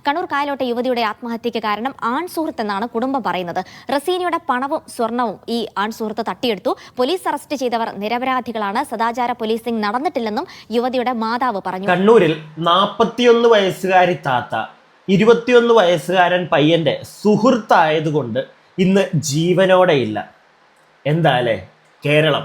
കണ്ണൂർ കായലോട്ടെ യുവതിയുടെ ആത്മഹത്യയ്ക്ക് കാരണം ആൺ സുഹൃത്ത് എന്നാണ് കുടുംബം പറയുന്നത്. റസീനയുടെ പണവും സ്വർണവും ഈ ആൺ സുഹൃത്ത് തട്ടിയെടുത്തു. പോലീസ് അറസ്റ്റ് ചെയ്തവർ നിരപരാധികളാണ്. സദാചാര പോലീസിംഗ് നടന്നിട്ടില്ലെന്നും യുവതിയുടെ മാതാവ് പറഞ്ഞു. കണ്ണൂരിൽ 41 വയസ്സുകാരി താത്ത 21 വയസ്സുകാരൻ പയ്യന്റെ സുഹൃത്തായതുകൊണ്ട് ഇന്ന് ജീവനോടെയില്ല. എന്താ അല്ലേ കേരളം.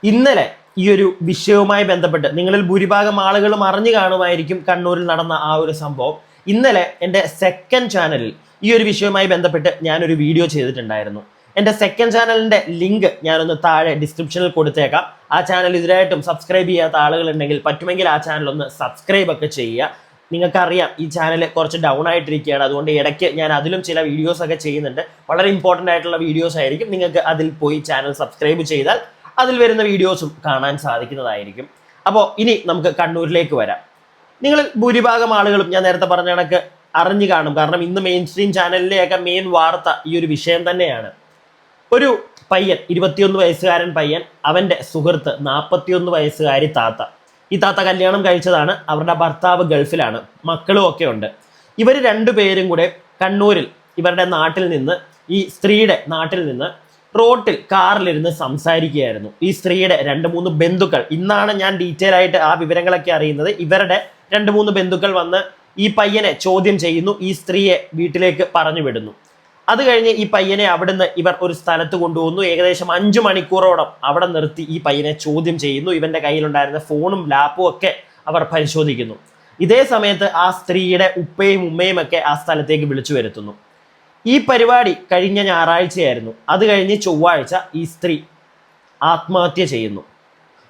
ഇന്നലെ ഈ ഒരു വിഷയവുമായി ബന്ധപ്പെട്ട് നിങ്ങളിൽ ഭൂരിഭാഗം ആളുകളും അറിഞ്ഞു കാണുമായിരിക്കും കണ്ണൂരിൽ നടന്ന ആ ഒരു സംഭവം. ഇന്നലെ എൻ്റെ സെക്കൻഡ് ചാനലിൽ ഈ ഒരു വിഷയവുമായി ബന്ധപ്പെട്ട് ഞാനൊരു വീഡിയോ ചെയ്തിട്ടുണ്ടായിരുന്നു. എൻ്റെ സെക്കൻഡ് ചാനലിൻ്റെ ലിങ്ക് ഞാനൊന്ന് താഴെ ഡിസ്ക്രിപ്ഷനിൽ കൊടുത്തേക്കാം. ആ ചാനൽ ഇതിനായിട്ടും സബ്സ്ക്രൈബ് ചെയ്യാത്ത ആളുകളുണ്ടെങ്കിൽ പറ്റുമെങ്കിൽ ആ ചാനൽ ഒന്ന് സബ്സ്ക്രൈബ് ഒക്കെ ചെയ്യുക. നിങ്ങൾക്കറിയാം ഈ ചാനൽ കുറച്ച് ഡൗൺ ആയിട്ടിരിക്കുകയാണ്. അതുകൊണ്ട് ഇടയ്ക്ക് ഞാൻ അതിലും ചില വീഡിയോസ് ഒക്കെ ചെയ്യുന്നുണ്ട്. വളരെ ഇമ്പോർട്ടൻ്റ് ആയിട്ടുള്ള വീഡിയോസ് ആയിരിക്കും. നിങ്ങൾക്ക് അതിൽ പോയി ചാനൽ സബ്സ്ക്രൈബ് ചെയ്താൽ അതിൽ വരുന്ന വീഡിയോസും കാണാൻ സാധിക്കുന്നതായിരിക്കും. അപ്പോൾ ഇനി നമുക്ക് കണ്ണൂരിലേക്ക് വരാം. നിങ്ങൾ ഭൂരിഭാഗം ആളുകളും ഞാൻ നേരത്തെ പറഞ്ഞ കണക്ക് അറിഞ്ഞു കാണും. കാരണം ഇന്ന് മെയിൻ സ്ട്രീം ചാനലിലെയൊക്കെ മെയിൻ വാർത്ത ഈ ഒരു വിഷയം തന്നെയാണ്. ഒരു പയ്യൻ 21 വയസ്സുകാരൻ പയ്യൻ, അവൻ്റെ സുഹൃത്ത് 41 വയസ്സുകാരി താത്ത. ഈ താത്ത കല്യാണം കഴിച്ചതാണ്. അവരുടെ ഭർത്താവ് ഗൾഫിലാണ്, മക്കളും ഒക്കെ ഉണ്ട്. ഇവർ രണ്ടുപേരും കൂടെ കണ്ണൂരിൽ ഇവരുടെ നാട്ടിൽ നിന്ന്, ഈ സ്ത്രീയുടെ നാട്ടിൽ നിന്ന് റോട്ടിൽ കാറിലിരുന്ന് സംസാരിക്കുകയായിരുന്നു. ഈ സ്ത്രീയുടെ 2-3 ബന്ധുക്കൾ, ഇന്നാണ് ഞാൻ ഡീറ്റെയിൽ ആയിട്ട് ആ വിവരങ്ങളൊക്കെ അറിയുന്നത്. ഇവരുടെ 2-3 ബന്ധുക്കൾ വന്ന് ഈ പയ്യനെ ചോദ്യം ചെയ്യുന്നു, ഈ സ്ത്രീയെ വീട്ടിലേക്ക് പറഞ്ഞു വിടുന്നു. അത് കഴിഞ്ഞ് ഈ പയ്യനെ അവിടുന്ന് ഇവർ ഒരു സ്ഥലത്ത് കൊണ്ടുപോകുന്നു. ഏകദേശം 5 മണിക്കൂറോളം അവിടെ നിർത്തി ഈ പയ്യനെ ചോദ്യം ചെയ്യുന്നു. ഇവന്റെ കയ്യിലുണ്ടായിരുന്ന ഫോണും ലാപ്പും ഒക്കെ അവർ പരിശോധിക്കുന്നു. ഇതേ സമയത്ത് ആ സ്ത്രീയുടെ ഉപ്പയും ഉമ്മയും ഒക്കെ ആ സ്ഥലത്തേക്ക് വിളിച്ചു വരുത്തുന്നു. ഈ പരിപാടി കഴിഞ്ഞ ഞായറാഴ്ചയായിരുന്നു. അത് കഴിഞ്ഞ് ചൊവ്വാഴ്ച ഈ സ്ത്രീ ആത്മഹത്യ ചെയ്യുന്നു.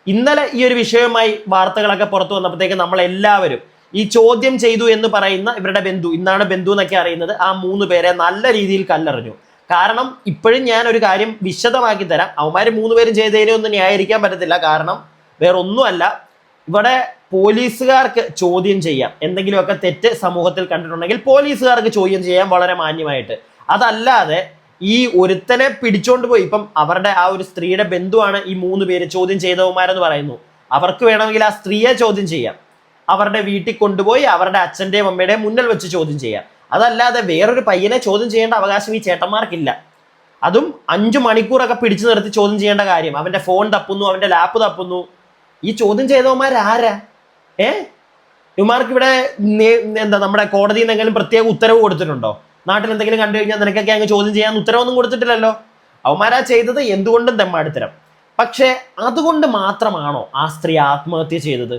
ഇന്നലെ ഈ ഒരു വിഷയവുമായി വാർത്തകളൊക്കെ പുറത്തു വന്നപ്പോഴത്തേക്ക് നമ്മളെല്ലാവരും ഈ ചോദ്യം ചെയ്തു എന്ന് പറയുന്ന ഇവരുടെ ബന്ധു, ഇന്നാണ് ബന്ധു എന്നൊക്കെ അറിയുന്നത്, ആ 3 പേരെ നല്ല രീതിയിൽ കല്ലെറിഞ്ഞു. കാരണം ഇപ്പോഴും ഞാൻ ഒരു കാര്യം വിശദമാക്കി തരാം. അവന്മാർ 3 പേരും ചെയ്തതിനെ ഒന്നും ന്യായീകരിക്കാൻ പറ്റത്തില്ല. കാരണം വേറൊന്നുമല്ല, ഇവിടെ പോലീസുകാർക്ക് ചോദ്യം ചെയ്യാം. എന്തെങ്കിലുമൊക്കെ തെറ്റ് സമൂഹത്തിൽ കണ്ടിട്ടുണ്ടെങ്കിൽ പോലീസുകാർക്ക് ചോദ്യം ചെയ്യാം വളരെ മാന്യമായിട്ട്. അതല്ലാതെ ഈ ഒരുത്തനെ പിടിച്ചോണ്ട് പോയി, ഇപ്പം അവരുടെ ആ ഒരു സ്ത്രീയുടെ ബന്ധുവാണ് ഈ 3 പേര് ചോദ്യം ചെയ്തവന്മാരെന്ന് പറയുന്നു. അവർക്ക് വേണമെങ്കിൽ ആ സ്ത്രീയെ ചോദ്യം ചെയ്യാം, അവരുടെ വീട്ടിൽ കൊണ്ടുപോയി അവരുടെ അച്ഛൻ്റെയും അമ്മയുടെയും മുന്നിൽ വെച്ച് ചോദ്യം ചെയ്യാം. അതല്ലാതെ വേറൊരു പയ്യനെ ചോദ്യം ചെയ്യേണ്ട അവകാശം ഈ ചേട്ടന്മാർക്കില്ല. അതും 5 മണിക്കൂറൊക്കെ പിടിച്ചു നിർത്തി ചോദ്യം ചെയ്യേണ്ട കാര്യം. അവന്റെ ഫോൺ തപ്പുന്നു, അവന്റെ ലാപ്പ് തപ്പുന്നു. ഈ ചോദ്യം ചെയ്തവന്മാരാരാ? ഇവന്മാർക്ക് ഇവിടെ എന്താ നമ്മുടെ കോടതിയിൽ നിന്ന് എന്തെങ്കിലും പ്രത്യേക ഉത്തരവ് കൊടുത്തിട്ടുണ്ടോ? നാട്ടിൽ എന്തെങ്കിലും കണ്ടു കഴിഞ്ഞാൽ നിനക്കൊക്കെ അങ്ങ് ചോദ്യം ചെയ്യാൻ ഉത്തരവൊന്നും കൊടുത്തിട്ടില്ലല്ലോ. അവന്മാരാ ചെയ്തത് എന്തുകൊണ്ടും തെമ്മാടിത്തരം. പക്ഷെ അതുകൊണ്ട് മാത്രമാണോ ആ സ്ത്രീ ആത്മഹത്യ ചെയ്തത്?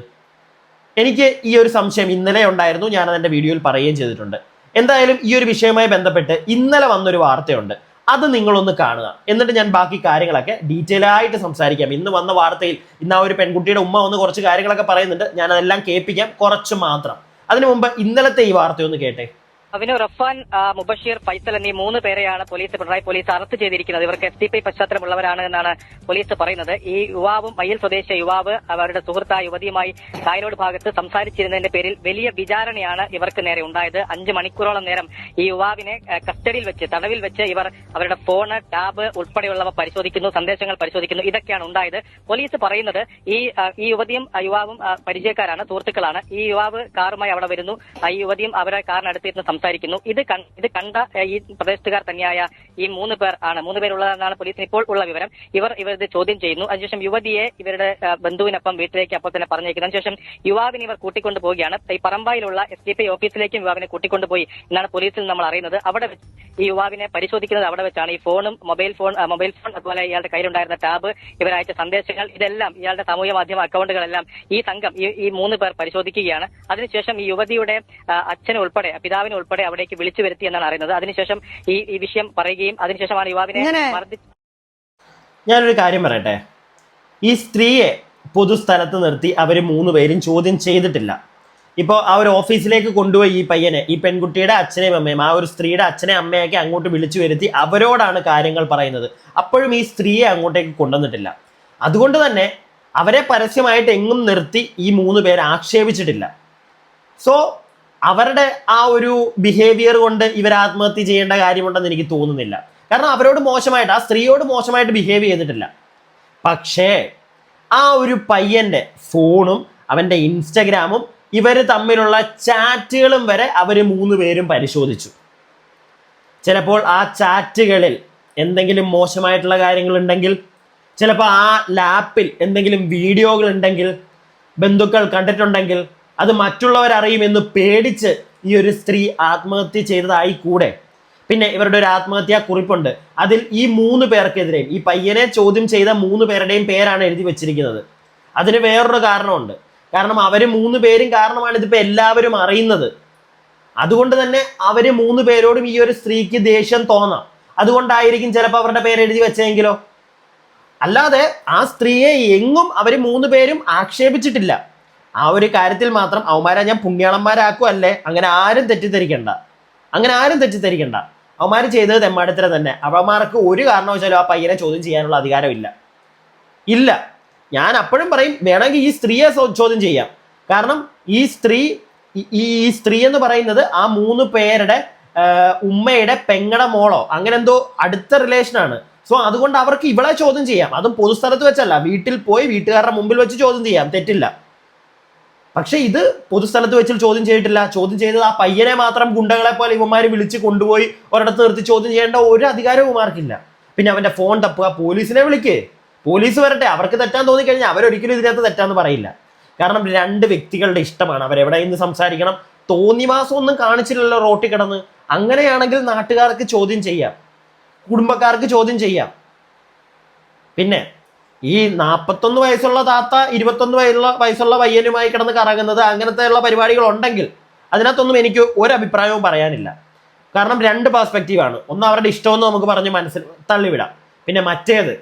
എനിക്ക് ഈ ഒരു സംശയം ഇന്നലെ ഉണ്ടായിരുന്നു. ഞാനത് എൻ്റെ വീഡിയോയിൽ പറയുകയും ചെയ്തിട്ടുണ്ട്. എന്തായാലും ഈ ഒരു വിഷയവുമായി ബന്ധപ്പെട്ട് ഇന്നലെ വന്നൊരു വാർത്തയുണ്ട്, അത് നിങ്ങളൊന്ന് കാണുക. എന്നിട്ട് ഞാൻ ബാക്കി കാര്യങ്ങളൊക്കെ ഡീറ്റെയിൽ ആയിട്ട് സംസാരിക്കാം. ഇന്ന് വന്ന വാർത്തയിൽ ഇന്ന് ആ ഒരു പെൺകുട്ടിയുടെ ഉമ്മ വന്ന് കുറച്ച് കാര്യങ്ങളൊക്കെ പറയുന്നുണ്ട്. ഞാൻ അതെല്ലാം കേൾപ്പിക്കാം, കുറച്ച് മാത്രം. അതിനു മുമ്പ് ഇന്നലത്തെ ഈ വാർത്തയൊന്ന് കേട്ടെ. അവിനു, റഫാൻ, മുബഷീർ, ഫൈസൽ എന്നീ 3 പേരെയാണ് പിണറായി പോലീസ് അറസ്റ്റ് ചെയ്തിരിക്കുന്നത്. ഇവർക്ക് SDPI പശ്ചാത്തലമുള്ളവരാണ് എന്നാണ് പോലീസ് പറയുന്നത്. ഈ യുവാവും മയ്യിൽ സ്വദേശിയ യുവാവ് അവരുടെ സുഹൃത്തായ യുവതിയുമായി കായലോട് ഭാഗത്ത് സംസാരിച്ചിരുന്നതിന്റെ പേരിൽ വലിയ വിചാരണയാണ് ഇവർക്ക് നേരെ ഉണ്ടായത്. 5 മണിക്കൂറോളം നേരം ഈ യുവാവിനെ കസ്റ്റഡിയിൽ വെച്ച്, തടവിൽ വെച്ച് ഇവർ അവരുടെ ഫോണ്, ടാബ് ഉൾപ്പെടെയുള്ളവ പരിശോധിക്കുന്നു, സന്ദേശങ്ങൾ പരിശോധിക്കുന്നു. ഇതൊക്കെയാണ് ഉണ്ടായത്. പോലീസ് പറയുന്നത് ഈ യുവതിയും യുവാവും പരിചയക്കാരാണ്, സുഹൃത്തുക്കളാണ്. ഈ യുവാവ് കാറുമായി അവിടെ വരുന്നു, ഈ യുവതിയും അവരെ കാറിനടുത്തിരുന്ന് സംസാരിക്കുന്നു. ഇത് കണ്ട ഈ പ്രദേശത്തുകാർ തന്നെയായ ഈ 3 പേർ ആണ്. 3 പേരുള്ളതെന്നാണ് പോലീസിന് ഇപ്പോൾ ഉള്ള വിവരം. ഇവർ ചോദ്യം ചെയ്യുന്നു. അതിനുശേഷം യുവതിയെ ഇവരുടെ ബന്ധുവിനൊപ്പം വീട്ടിലേക്ക് അപ്പോൾ തന്നെ പറഞ്ഞേക്കുന്നു. അതിനുശേഷം യുവാവിനെ ഇവർ കൂട്ടിക്കൊണ്ടു പോവുകയാണ്. ഈ പറമ്പായിലുള്ള SDPI ഓഫീസിലേക്കും യുവാവിനെ കൂട്ടിക്കൊണ്ടുപോയി എന്നാണ് പോലീസിൽ നമ്മൾ അറിയുന്നത്. അവിടെ വെച്ച് ഈ യുവാവിനെ പരിശോധിക്കുന്നത് അവിടെ വെച്ചാണ്. ഈ ഫോണും മൊബൈൽ ഫോൺ അതുപോലെ ഇയാളുടെ കയ്യിലുണ്ടായിരുന്ന ടാബ്, ഇവരയച്ച സന്ദേശങ്ങൾ, ഇതെല്ലാം ഇയാളുടെ സാമൂഹ്യ മാധ്യമ അക്കൗണ്ടുകളെല്ലാം ഈ സംഘം ഈ 3 പേർ പരിശോധിക്കുകയാണ്. അതിനുശേഷം ഈ യുവതിയുടെ അച്ഛനെ ഉൾപ്പെടെ, പിതാവിനെ ഉൾപ്പെടെ അവിടേക്ക് വിളിച്ചു വരുത്തി എന്നാണ് അറിയുന്നത്. അതിനുശേഷം ഈ വിഷയം പറയുകയും അതിനുശേഷമാണ് യുവാവിനെ ഞാനൊരു കാര്യം പറയട്ടെ. ഈ സ്ത്രീയെ പൊതുസ്ഥലത്ത് നിർത്തി അവർ 3 പേരും ചോദ്യം ചെയ്തിട്ടില്ല. ഇപ്പോൾ ആ ഒരു ഓഫീസിലേക്ക് കൊണ്ടുപോയി ഈ പയ്യനെ, ഈ പെൺകുട്ടിയുടെ അച്ഛനെയും അമ്മയും, ആ ഒരു സ്ത്രീയുടെ അച്ഛനെയും അമ്മയൊക്കെ അങ്ങോട്ട് വിളിച്ചു വരുത്തി അവരോടാണ് കാര്യങ്ങൾ പറയുന്നത്. അപ്പോഴും ഈ സ്ത്രീയെ അങ്ങോട്ടേക്ക് കൊണ്ടുവന്നിട്ടില്ല. അതുകൊണ്ട് തന്നെ അവരെ പരസ്യമായിട്ട് എങ്ങും നിർത്തി ഈ 3 പേരെ ആക്ഷേപിച്ചിട്ടില്ല. സോ അവരുടെ ആ ഒരു ബിഹേവിയർ കൊണ്ട് ഇവർ ആത്മഹത്യ ചെയ്യേണ്ട കാര്യമുണ്ടെന്ന് എനിക്ക് തോന്നുന്നില്ല. കാരണം അവരോട് മോശമായിട്ട്, ആ സ്ത്രീയോട് മോശമായിട്ട് ബിഹേവ് ചെയ്തിട്ടില്ല. പക്ഷേ ആ ഒരു പയ്യന്റെ ഫോണും അവൻ്റെ ഇൻസ്റ്റഗ്രാമും ഇവർ തമ്മിലുള്ള ചാറ്റുകളും വരെ അവർ 3 പേരും പരിശോധിച്ചു. ചിലപ്പോൾ ആ ചാറ്റുകളിൽ എന്തെങ്കിലും മോശമായിട്ടുള്ള കാര്യങ്ങളുണ്ടെങ്കിൽ, ചിലപ്പോൾ ആ ലാപ്പിൽ എന്തെങ്കിലും വീഡിയോകൾ ഉണ്ടെങ്കിൽ, ബന്ധുക്കൾ കണ്ടിട്ടുണ്ടെങ്കിൽ അത് മറ്റുള്ളവരറിയുമെന്ന് പേടിച്ച് ഈ ഒരു സ്ത്രീ ആത്മഹത്യ ചെയ്തതായി കൂടെ. പിന്നെ ഇവരുടെ ഒരു ആത്മഹത്യാ കുറിപ്പുണ്ട്. അതിൽ ഈ 3 പേർക്കെതിരെയും, ഈ പയ്യനെ ചോദ്യം ചെയ്ത 3 പേരുടെയും പേരാണ് എഴുതി വെച്ചിരിക്കുന്നത്. അതിന് വേറൊരു കാരണമുണ്ട്. കാരണം അവർ 3 പേരും കാരണമാണ് ഇതിപ്പോൾ എല്ലാവരും അറിയുന്നത്. അതുകൊണ്ട് തന്നെ അവർ 3 പേരോടും ഈ ഒരു സ്ത്രീക്ക് ദേഷ്യം തോന്നാം. അതുകൊണ്ടായിരിക്കും ചിലപ്പോൾ അവരുടെ പേര് എഴുതി വെച്ചെങ്കിലോ. അല്ലാതെ ആ സ്ത്രീയെ എങ്ങും അവർ 3 പേരും ആക്ഷേപിച്ചിട്ടില്ല. ആ ഒരു കാര്യത്തിൽ മാത്രം അവന്മാരെ ഞാൻ പുണ്യാളന്മാരാക്കുമല്ലേ, അങ്ങനെ ആരും തെറ്റിദ്ധരിക്കണ്ട. അവന്മാർ ചെയ്തത് തെമ്മാടിത്തരം തന്നെ. അവന്മാർക്ക് ഒരു കാരണവശാലും ആ പയ്യനെ ചോദ്യം ചെയ്യാനുള്ള അധികാരമില്ല. ഞാൻ അപ്പോഴും പറയും, വേണമെങ്കിൽ ഈ സ്ത്രീയെ ചോദ്യം ചെയ്യാം. കാരണം ഈ സ്ത്രീ എന്ന് പറയുന്നത് ആ 3 പേരുടെ ഉമ്മയുടെ പെങ്ങടെ മോളോ അങ്ങനെ എന്തോ അടുത്ത റിലേഷനാണ്. സോ അതുകൊണ്ട് അവർക്ക് ഇവളെ ചോദ്യം ചെയ്യാം. അതും പൊതുസ്ഥലത്ത് വെച്ചല്ല, വീട്ടിൽ പോയി വീട്ടുകാരുടെ മുമ്പിൽ വെച്ച് ചോദ്യം ചെയ്യാം, തെറ്റില്ല. പക്ഷെ ഇത് പൊതുസ്ഥലത്ത് വെച്ച് ചോദ്യം ചെയ്തിട്ടില്ല. ചോദ്യം ചെയ്തത് ആ പയ്യനെ മാത്രം ഗുണ്ടകളെ പോലെ ഇവന്മാർ വിളിച്ച് കൊണ്ടുപോയി ഒരിടത്ത് നിർത്തി ചോദ്യം ചെയ്യേണ്ട ഒരു അധികാരവും ഇവന്മാർക്കില്ല. പിന്നെ അവന്റെ ഫോൺ തപ്പുക, പോലീസിനെ വിളിക്ക്, പോലീസ് വരട്ടെ. അവർക്ക് തെറ്റാൻ തോന്നിക്കഴിഞ്ഞാൽ അവരൊരിക്കലും ഇതിനകത്ത് തെറ്റാന്ന് പറയില്ല. കാരണം 2 വ്യക്തികളുടെ ഇഷ്ടമാണ്. അവരെവിടെ നിന്ന് സംസാരിക്കണം, തോന്നിവാസം ഒന്നും കാണിച്ചില്ലല്ലോ റോട്ടിൽ കിടന്ന്. അങ്ങനെയാണെങ്കിൽ നാട്ടുകാർക്ക് ചോദ്യം ചെയ്യാം, കുടുംബക്കാർക്ക് ചോദ്യം ചെയ്യാം. പിന്നെ ഈ 41 വയസ്സുള്ള താത്ത 21 വയസ്സുള്ള പയ്യനുമായി കിടന്ന് കറങ്ങുന്നത്, അങ്ങനത്തെ ഉള്ള പരിപാടികൾ ഉണ്ടെങ്കിൽ അതിനകത്തൊന്നും എനിക്ക് ഒരു അഭിപ്രായവും പറയാനില്ല. കാരണം 2 പെർസ്പെക്റ്റീവാണ്. ഒന്ന് അവരുടെ ഇഷ്ടമെന്ന് നമുക്ക് പറഞ്ഞ് മനസ്സിൽ തള്ളിവിടാം. പിന്നെ മറ്റേത്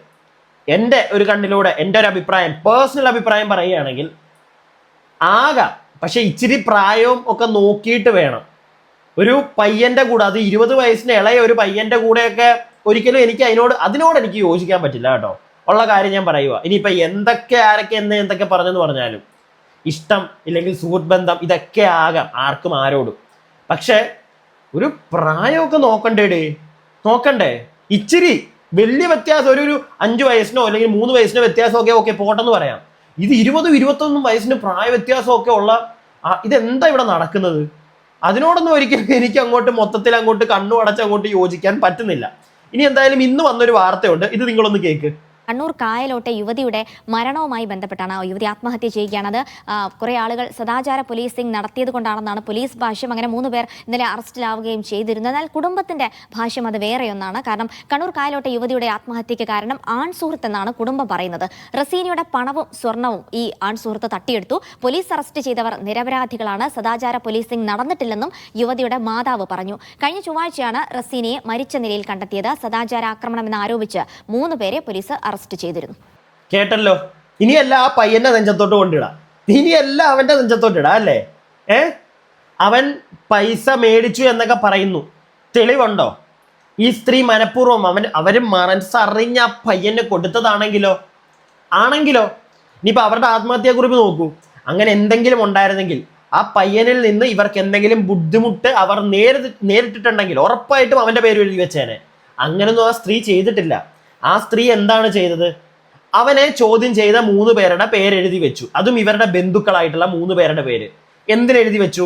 എൻ്റെ ഒരു കണ്ണിലൂടെ എൻ്റെ ഒരു അഭിപ്രായം, പേഴ്സണൽ അഭിപ്രായം പറയുകയാണെങ്കിൽ ആകാം. പക്ഷെ ഇച്ചിരി പ്രായവും ഒക്കെ നോക്കിയിട്ട് വേണം. ഒരു പയ്യന്റെ കൂടെ, അത് 20 വയസ്സിന് ഇളയ ഒരു പയ്യന്റെ കൂടെയൊക്കെ ഒരിക്കലും എനിക്ക് അതിനോട് എനിക്ക് യോജിക്കാൻ പറ്റില്ല കേട്ടോ. ഉള്ള കാര്യം ഞാൻ പറയുക. ഇനിയിപ്പോൾ ആരൊക്കെ എന്തൊക്കെ പറഞ്ഞെന്ന് പറഞ്ഞാലും ഇഷ്ടം ഇല്ലെങ്കിൽ സുഹൃത്ത് ബന്ധം ഇതൊക്കെ ആകാം ആർക്കും ആരോടും. പക്ഷെ ഒരു പ്രായമൊക്കെ നോക്കണ്ടേ. ഇച്ചിരി വലിയ വ്യത്യാസം, ഒരു 5 വയസ്സിനോ അല്ലെങ്കിൽ 3 വയസ്സിനോ വ്യത്യാസമൊക്കെ ഓക്കെ പോട്ടെന്ന് പറയാം. ഇത് 20-21 വയസ്സിന് പ്രായ വ്യത്യാസമൊക്കെ ഉള്ള ഇതെന്താ ഇവിടെ നടക്കുന്നത്? അതിനോടൊന്നും ഒരിക്കലും എനിക്ക് മൊത്തത്തിൽ കണ്ണു അടച്ച് യോജിക്കാൻ പറ്റുന്നില്ല. ഇനി എന്തായാലും ഇന്ന് വന്നൊരു വാർത്തയുണ്ട്, ഇത് നിങ്ങളൊന്ന് കേൾക്ക്. കണ്ണൂർ കായലോട്ടെ യുവതിയുടെ മരണവുമായി ബന്ധപ്പെട്ടാണ് യുവതി ആത്മഹത്യ ചെയ്യുകയാണത്. കുറേ ആളുകൾ സദാചാര പോലീസിംഗ് നടത്തിയത് കൊണ്ടാണെന്നാണ് പോലീസ് ഭാഷ്യം. അങ്ങനെ 3 പേർ ഇന്നലെ അറസ്റ്റിലാവുകയും ചെയ്തിരുന്നു. എന്നാൽ കുടുംബത്തിന്റെ ഭാഷ്യം അത് വേറെയൊന്നാണ്. കാരണം കണ്ണൂർ കായലോട്ടെ യുവതിയുടെ ആത്മഹത്യക്ക് കാരണം ആൺ സുഹൃത്തെന്നാണ് കുടുംബം പറയുന്നത്. റസീനിയുടെ പണവും സ്വർണവും ഈ ആൺ സുഹൃത്ത് തട്ടിയെടുത്തു. പോലീസ് അറസ്റ്റ് ചെയ്തവർ നിരപരാധികളാണ്. സദാചാര പോലീസിംഗ് നടന്നിട്ടില്ലെന്നും യുവതിയുടെ മാതാവ് പറഞ്ഞു. കഴിഞ്ഞ ചൊവ്വാഴ്ചയാണ് റസീനിയെ മരിച്ച നിലയിൽ കണ്ടെത്തിയത്. സദാചാര ആക്രമണമെന്ന് ആരോപിച്ച് 3 പേരെ പോലീസ് അറസ്റ്റ് ചെയ്തിരുന്നു. കേട്ടല്ലോ. ഇനിയല്ല ആ പയ്യന്റെ നെഞ്ചത്തോട്ട് കൊണ്ടിടാം, ഇനിയല്ല അവന്റെ നെഞ്ചത്തോട്ട് ഇടാം അല്ലേ? അവൻ പൈസ മേടിച്ചു എന്നൊക്കെ പറയുന്നു, തെളിവുണ്ടോ? ഈ സ്ത്രീ മനഃപൂർവ്വം അവര് മനസ്സറിഞ്ഞ ആ പയ്യന് കൊടുത്തതാണെങ്കിലോ? ഇനിയിപ്പോൾ അവരുടെ ആത്മഹത്യാക്കുറിപ്പ് നോക്കൂ. അങ്ങനെ എന്തെങ്കിലും ഉണ്ടായിരുന്നെങ്കിൽ, ആ പയ്യനിൽ നിന്ന് ഇവർക്ക് എന്തെങ്കിലും ബുദ്ധിമുട്ട് അവർ നേരിട്ടിട്ടുണ്ടെങ്കിൽ ഉറപ്പായിട്ടും അവന്റെ പേര് എഴുതി വെച്ചേനെ. അങ്ങനൊന്നും ആ സ്ത്രീ ചെയ്തിട്ടില്ല. ആ സ്ത്രീ എന്താണ് ചെയ്തത്? അവനെ ചോദ്യം ചെയ്ത 3 പേരുടെ പേര് എഴുതി വെച്ചു. അതും ഇവരുടെ ബന്ധുക്കളായിട്ടുള്ള 3 പേരുടെ പേര്. എന്തിനെഴുതി വെച്ചു?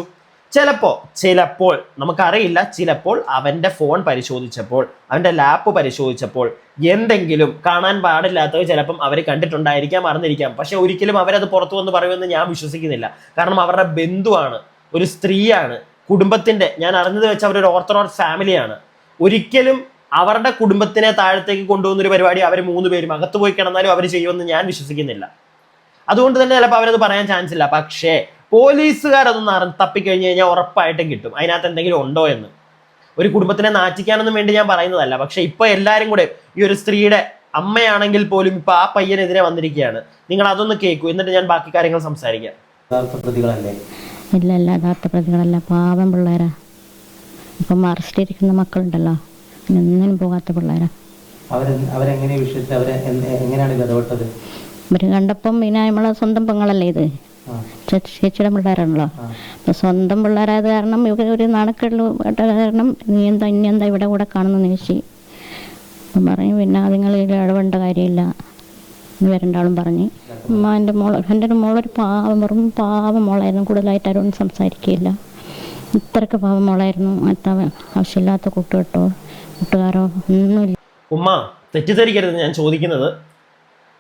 ചിലപ്പോൾ നമുക്കറിയില്ല, ചിലപ്പോൾ അവന്റെ ഫോൺ പരിശോധിച്ചപ്പോൾ, അവന്റെ ലാപ്പ് പരിശോധിച്ചപ്പോൾ എന്തെങ്കിലും കാണാൻ പാടില്ലാത്തത് ചിലപ്പം അവർ കണ്ടിട്ടുണ്ടായിരിക്കാം, മറന്നിരിക്കാം. പക്ഷെ ഒരിക്കലും അവരത് പുറത്തു വന്ന് പറയുമെന്ന് ഞാൻ വിശ്വസിക്കുന്നില്ല. കാരണം അവരുടെ ബന്ധുവാണ്, ഒരു സ്ത്രീയാണ്, കുടുംബത്തിന്റെ, ഞാൻ അറിഞ്ഞത് വെച്ച് അവരൊരു ഓർത്തഡോക്സ് ഫാമിലിയാണ്. ഒരിക്കലും അവരുടെ കുടുംബത്തിനെ താഴത്തേക്ക് കൊണ്ടുപോകുന്നൊരു പരിപാടി അവർ 3 പേരും അകത്ത് പോയി കിടന്നാലും അവർ ചെയ്യുമെന്ന് ഞാൻ വിശ്വസിക്കുന്നില്ല. അതുകൊണ്ട് തന്നെ ചിലപ്പോൾ അവരത് പറയാൻ ചാൻസ് ഇല്ല. പക്ഷേ പോലീസുകാരതൊന്ന് തപ്പിക്കഴിഞ്ഞ് കഴിഞ്ഞാൽ ഉറപ്പായിട്ടും കിട്ടും അതിനകത്ത് എന്തെങ്കിലും ഉണ്ടോ എന്ന്. ഒരു കുടുംബത്തിനെ നാറ്റിക്കാനൊന്നും വേണ്ടി ഞാൻ പറയുന്നതല്ല. പക്ഷെ ഇപ്പൊ എല്ലാവരും കൂടെ ഈ ഒരു സ്ത്രീയുടെ അമ്മയാണെങ്കിൽ പോലും ഇപ്പൊ ആ പയ്യനെതിരെ വന്നിരിക്കുകയാണ്. നിങ്ങൾ അതൊന്ന് കേൾക്കൂ, എന്നിട്ട് ഞാൻ ബാക്കി കാര്യങ്ങൾ സംസാരിക്കാം. പ്രതികളല്ലേ? ഇല്ല, യഥാർത്ഥ പ്രതികളല്ല, പാവം പിള്ളേരാ. ഇപ്പം അറസ്റ്റ് ചെയ്തിരിക്കുന്ന മക്കളുണ്ടല്ലോ, ഒന്നിനും പോകാത്ത പിള്ളേരാ. അവരെങ്ങനെ വിഷയത്തിൽ എങ്ങനെയാണ് ഇത് ഇടപെട്ടത്? ഇവര് കണ്ടപ്പം പിന്നെ നമ്മളെ സ്വന്തം പെങ്ങളല്ലേ ഇത്, ചേച്ചിയുടെ പിള്ളേരാണല്ലോ. അപ്പൊ സ്വന്തം പിള്ളേരായത് കാരണം ഇവർ ഒരു നാണക്കേട് കാരണം ഇനി എന്താ ഇവിടെ കൂടെ കാണുന്നു ചോദിച്ചു. അപ്പം പറയും പിന്നെ നിങ്ങൾ ഇതിൽ ഇടപെടേണ്ട കാര്യമില്ല, രണ്ടാളും പറഞ്ഞ് എൻ്റെ ഒരു മോളൊരു വെറും പാവം മോളായിരുന്നു. കൂടുതലായിട്ട് ആരും സംസാരിക്കുകയില്ല. ഇത്രയ്ക്ക് പാവം മോളായിരുന്നു. അത്ര ആവശ്യമില്ലാത്ത കൂട്ടുകാരോ ഒന്നുമില്ല. ഉമ്മ തെറ്റിദ്ധരിക്കരുത്, ഞാൻ ചോദിക്കുന്നത്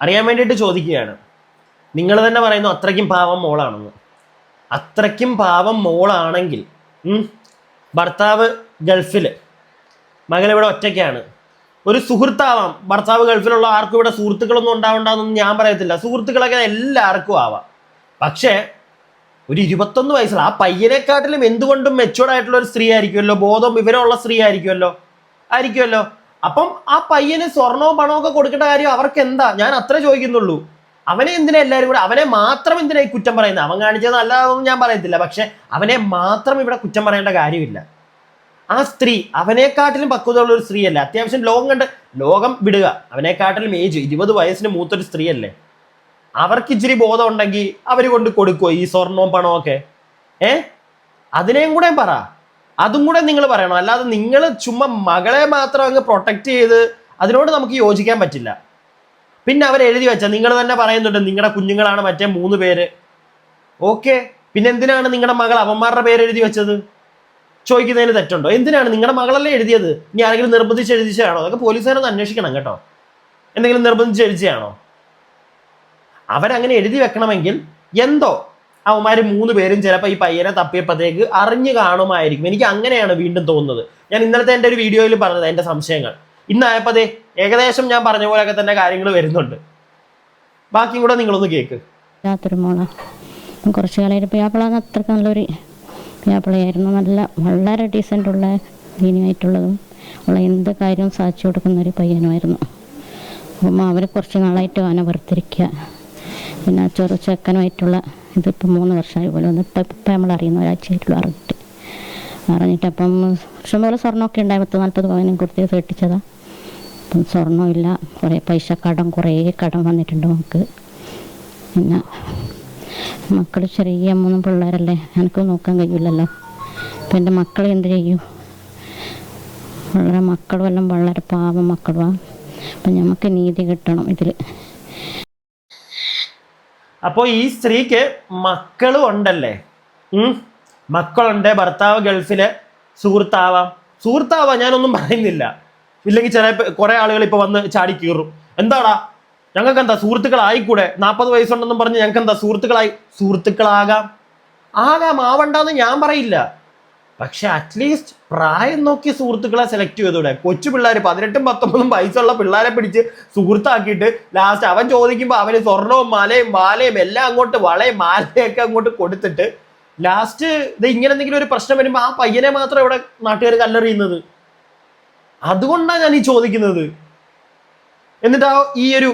അറിയാൻ വേണ്ടിയിട്ട് ചോദിക്കുകയാണ്. നിങ്ങൾ തന്നെ പറയുന്നു അത്രയ്ക്കും പാവം മോളാണെന്ന്. അത്രയ്ക്കും പാവം മോളാണെങ്കിൽ ഭർത്താവ് ഗൾഫിൽ, മകളിവിടെ ഒറ്റയ്ക്കാണ്. ഒരു സുഹൃത്താവാം. ഭർത്താവ് ഗൾഫിലുള്ള ആർക്കും ഇവിടെ സുഹൃത്തുക്കളൊന്നും ഉണ്ടാവണ്ടെന്നൊന്നും ഞാൻ പറയത്തില്ല. സുഹൃത്തുക്കളൊക്കെ എല്ലാവർക്കും ആവാം. പക്ഷേ ഒരു 21 വയസ്സുള്ള ആ പയ്യനെക്കാട്ടിലും എന്തുകൊണ്ടും മെച്ചുവർഡ് ആയിട്ടുള്ള ഒരു സ്ത്രീ ആയിരിക്കുമല്ലോ, ബോധം വിവരമുള്ള സ്ത്രീ ആയിരിക്കുമല്ലോ. അപ്പം ആ പയ്യന് സ്വർണവും പണവും ഒക്കെ കൊടുക്കേണ്ട കാര്യം അവർക്ക് എന്താ? ഞാൻ അത്ര ചോദിക്കുന്നുള്ളൂ. അവനെ എന്തിനാ എല്ലാവരും കൂടെ, അവനെ മാത്രം എന്തിനാ ഈ കുറ്റം പറയുന്നത്? അവൻ കാണിച്ചത് നല്ലതാണെന്നും ഞാൻ പറയത്തില്ല. പക്ഷെ അവനെ മാത്രം ഇവിടെ കുറ്റം പറയേണ്ട കാര്യമില്ല. ആ സ്ത്രീ അവനെക്കാട്ടിലും പക്വതയുള്ള ഒരു സ്ത്രീയല്ല. അത്യാവശ്യം ലോകം വിടുക, അവനെക്കാട്ടിലും ഏജ് 20 വയസ്സിന് മൂത്തൊരു സ്ത്രീയല്ലേ. അവർക്ക് ഇച്ചിരി ബോധം ഉണ്ടെങ്കിൽ അവർ കൊണ്ട് കൊടുക്കുമോ ഈ സ്വർണവും പണവും ഒക്കെ? അതിനെയും കൂടെ പറ, അതും കൂടെ നിങ്ങൾ പറയണം. അല്ലാതെ നിങ്ങൾ ചുമ്മാ മകളെ മാത്രം അങ്ങ് പ്രൊട്ടക്ട് ചെയ്ത് അതിനോട് നമുക്ക് യോജിക്കാൻ പറ്റില്ല. പിന്നെ അവർ എഴുതി വെച്ച, നിങ്ങൾ തന്നെ പറയുന്നുണ്ട് നിങ്ങളുടെ കുഞ്ഞുങ്ങളാണ് മറ്റേ 3 പേര്. ഓക്കെ, പിന്നെ എന്തിനാണ് നിങ്ങളുടെ മകൾ അവന്മാരുടെ പേര് എഴുതി വെച്ചത്? ചോദിക്കുന്നതിന് തെറ്റുണ്ടോ? എന്തിനാണ്? നിങ്ങളുടെ മകളല്ലേ എഴുതിയത്. ഇനി ആരെങ്കിലും നിർബന്ധിച്ച് എഴുതിച്ചതാണോ? അതൊക്കെ പോലീസുകാരൊന്ന് അന്വേഷിക്കണം കേട്ടോ. എന്തെങ്കിലും നിർബന്ധിച്ച് എഴുതിച്ചതാണോ? അവരങ്ങനെ എഴുതി വെക്കണമെങ്കിൽ എന്തോ അവന്മാർ 3 പേരും ചിലപ്പോൾ ഈ പയ്യനെ തപ്പിയപ്പോഴത്തേക്ക് അറിഞ്ഞു കാണുമായിരിക്കും. എനിക്ക് അങ്ങനെയാണ് വീണ്ടും തോന്നുന്നത്. ഞാൻ ഇന്നലത്തെ എൻ്റെ ഒരു വീഡിയോയിൽ പറഞ്ഞത് എൻ്റെ സംശയങ്ങൾ. ഇന്നായപ്പോൾ ഏകദേശം ഞാൻ പറഞ്ഞ പോലെയൊക്കെ തന്നെ കാര്യങ്ങൾ വരുന്നുണ്ട്. ബാക്കിയും കൂടെ നിങ്ങളൊന്ന് കേൾക്ക്. രാത്രി മോള കുറച്ച് കാലമായിട്ട് പിയാപ്പിളാന്ന് അത്രയ്ക്ക് നല്ലൊരു പിയാപ്പിളയായിരുന്നു. വളരെ ഡീസൻ്റുള്ള ദീനിയായിട്ടുള്ളതും ഉള്ള എന്ത് കാര്യവും സാധിച്ചു കൊടുക്കുന്നൊരു പയ്യനുമായിരുന്നു. അപ്പം അവർ കുറച്ച് നാളായിട്ട് അവനെ വെറുത്തിരിക്കുക. പിന്നെ ചെക്കനുമായിട്ടുള്ള ഇതിപ്പോൾ 3 വർഷമായി പോലെ വന്ന് ഇപ്പം നമ്മൾ അറിയുന്ന ഒരാഴ്ചയായിട്ടുള്ള അറിഞ്ഞിട്ട് അപ്പം ഇഷ്ടംപോലെ സ്വർണ്ണമൊക്കെ ഉണ്ടായി. 40 പവനും കൊടുത്ത് കെട്ടിച്ചതാണ്. അപ്പം സ്വർണ്ണമില്ല, കുറേ കടം വന്നിട്ടുണ്ട് നമുക്ക്. പിന്നെ മക്കൾ ചെറിയ 3 പിള്ളേരല്ലേ, എനിക്ക് നോക്കാൻ കഴിയില്ലല്ലോ. അപ്പം എൻ്റെ മക്കളെ എന്ത് ചെയ്യും? മക്കളുമെല്ലാം വളരെ പാവം മക്കളുമാണ്. അപ്പം നമുക്ക് നീതി കിട്ടണം ഇതിൽ. അപ്പോൾ ഈ സ്ത്രീക്ക് മക്കളും ഉണ്ടല്ലേ? മക്കളുണ്ട്. ഭർത്താവ് ഗൾഫിലെ സുഹൃത്താവാം, ഞാനൊന്നും പറയുന്നില്ല. ഇല്ലെങ്കിൽ കുറെ ആളുകൾ ഇപ്പൊ വന്ന് ചാടി കീറും. എന്താടാ ഞങ്ങൾക്ക് എന്താ സുഹൃത്തുക്കളായിക്കൂടെ? 40 വയസ്സുണ്ടെന്നും പറഞ്ഞ് ഞങ്ങൾക്ക് എന്താ സുഹൃത്തുക്കളാകാം. ആവണ്ടെന്ന് ഞാൻ പറയില്ല. പക്ഷെ അറ്റ്ലീസ്റ്റ് പ്രായം നോക്കി സുഹൃത്തുക്കളെ സെലക്ട് ചെയ്തൂടെ? കൊച്ചു പിള്ളേർ 18, 19 വയസ്സുള്ള പിള്ളേരെ പിടിച്ച് സുഹൃത്താക്കിയിട്ട് ലാസ്റ്റ് അവൻ ചോദിക്കുമ്പോൾ അവന് സ്വർണവും മാലയും എല്ലാം അങ്ങോട്ട്, വളയും മാലയൊക്കെ അങ്ങോട്ട് കൊടുത്തിട്ട് ലാസ്റ്റ് ഇത് ഇങ്ങനെ എന്തെങ്കിലും ഒരു പ്രശ്നം വരുമ്പോൾ ആ പയ്യനെ മാത്രം ഇവിടെ നാട്ടുകാർ കല്ലെറിയുന്നത്. അതുകൊണ്ടാണ് ഞാൻ ഈ ചോദിക്കുന്നത്. എന്നിട്ട്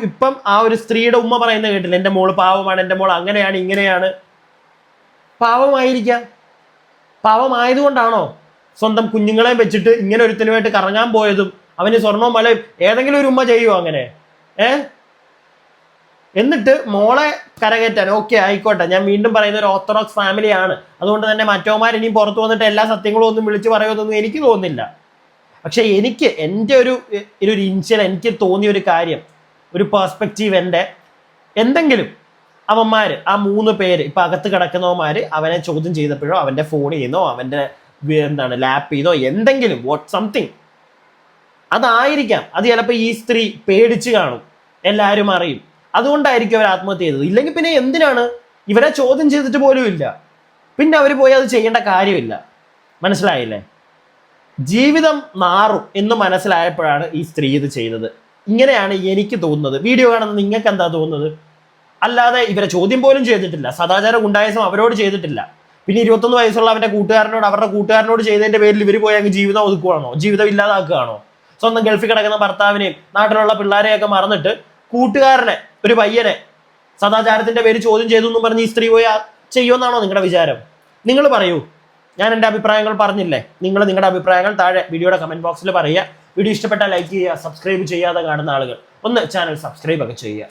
ഇപ്പം ആ ഒരു സ്ത്രീയുടെ ഉമ്മ പറയുന്നത് കേട്ടില്ല, എൻ്റെ മോള് പാവമാണ്, എൻ്റെ മോൾ അങ്ങനെയാണ് ഇങ്ങനെയാണ്. പാവമായതുകൊണ്ടാണോ സ്വന്തം കുഞ്ഞുങ്ങളെ വെച്ചിട്ട് ഇങ്ങനെ ഒരുത്തനുമായിട്ട് കറങ്ങാൻ പോയതും അവന് സ്വർണവും മലയും ഏതെങ്കിലും ഒരു ഉമ്മ ചെയ്യുമോ അങ്ങനെ? എന്നിട്ട് മോളെ കരകയറ്റാൻ ഓക്കെ ആയിക്കോട്ടെ. ഞാൻ വീണ്ടും പറയുന്ന ഒരു ഓർത്തഡോക്സ് ഫാമിലിയാണ്. അതുകൊണ്ട് തന്നെ മറ്റോമാർ ഇനിയും പുറത്തു വന്നിട്ട് എല്ലാ സത്യങ്ങളും ഒന്നും വിളിച്ച് പറയുമെന്നൊന്നും എനിക്ക് തോന്നുന്നില്ല. പക്ഷെ എനിക്ക് എൻ്റെ ഒരു ഇൻഷ്യൽ എനിക്ക് തോന്നിയ ഒരു കാര്യം, ഒരു പെർസ്പെക്റ്റീവ്, എൻ്റെ എന്തെങ്കിലും അവന്മാർ ആ 3 പേര് ഇപ്പം അകത്ത് കിടക്കുന്നവന്മാർ അവനെ ചോദ്യം ചെയ്തപ്പോഴോ അവൻ്റെ ഫോണിൽ നിന്നോ അവൻ്റെ ലാപ്പിൽ നിന്നോ എന്തെങ്കിലും സംതിങ് അതായിരിക്കാം. അത് ചിലപ്പോൾ ഈ സ്ത്രീ പേടിച്ച് കാണും, എല്ലാവരും അറിയും, അതുകൊണ്ടായിരിക്കും അവർ ആത്മഹത്യ ചെയ്തത്. ഇല്ലെങ്കിൽ പിന്നെ എന്തിനാണ്? ഇവരെ ചോദ്യം ചെയ്തിട്ട് പോലും ഇല്ല, പിന്നെ അവർ പോയി അത് ചെയ്യേണ്ട കാര്യമില്ല. മനസ്സിലായില്ലേ? ജീവിതം നാറും എന്ന് മനസ്സിലായപ്പോഴാണ് ഈ സ്ത്രീ ഇത് ചെയ്തത്. ഇങ്ങനെയാണ് എനിക്ക് തോന്നുന്നത്. വീഡിയോ കാണുന്നത് നിങ്ങൾക്ക് എന്താ തോന്നുന്നത്? അല്ലാതെ ഇവരെ ചോദ്യം പോലും ചെയ്തിട്ടില്ല, സദാചാര ഗുണ്ടായസം അവരോട് ചെയ്തിട്ടില്ല. പിന്നെ 21 വയസ്സുള്ള അവരുടെ കൂട്ടുകാരനോട് ചെയ്തതിന്റെ പേരിൽ ഇവർ പോയി അങ്ങ് ജീവിതം ഒതുക്കുകയാണോ? ജീവിതം ഇല്ലാതാക്കുകയാണോ? സ്വന്തം ഗൾഫിൽ കിടക്കുന്ന ഭർത്താവിനെയും നാട്ടിലുള്ള പിള്ളേരെയൊക്കെ മറന്നിട്ട് കൂട്ടുകാരനെ, ഒരു പയ്യനെ സദാചാരത്തിന്റെ പേര് ചോദ്യം ചെയ്തു എന്നും പറഞ്ഞ് ഈ സ്ത്രീ പോയി ചെയ്യുമെന്നാണോ നിങ്ങളുടെ വിചാരം? നിങ്ങൾ പറയൂ. ഞാൻ എൻ്റെ അഭിപ്രായങ്ങൾ പറഞ്ഞില്ലേ? നിങ്ങൾ നിങ്ങളുടെ അഭിപ്രായങ്ങൾ താഴെ വീഡിയോയുടെ കമന്റ് ബോക്സിൽ പറയുക. വീഡിയോ ഇഷ്ടപ്പെട്ടാൽ ലൈക്ക് ചെയ്യുക. സബ്സ്ക്രൈബ് ചെയ്യാതെ കാണുന്ന ആളുകൾ ഒന്ന് ചാനൽ സബ്സ്ക്രൈബ് ഒക്കെ ചെയ്യുക.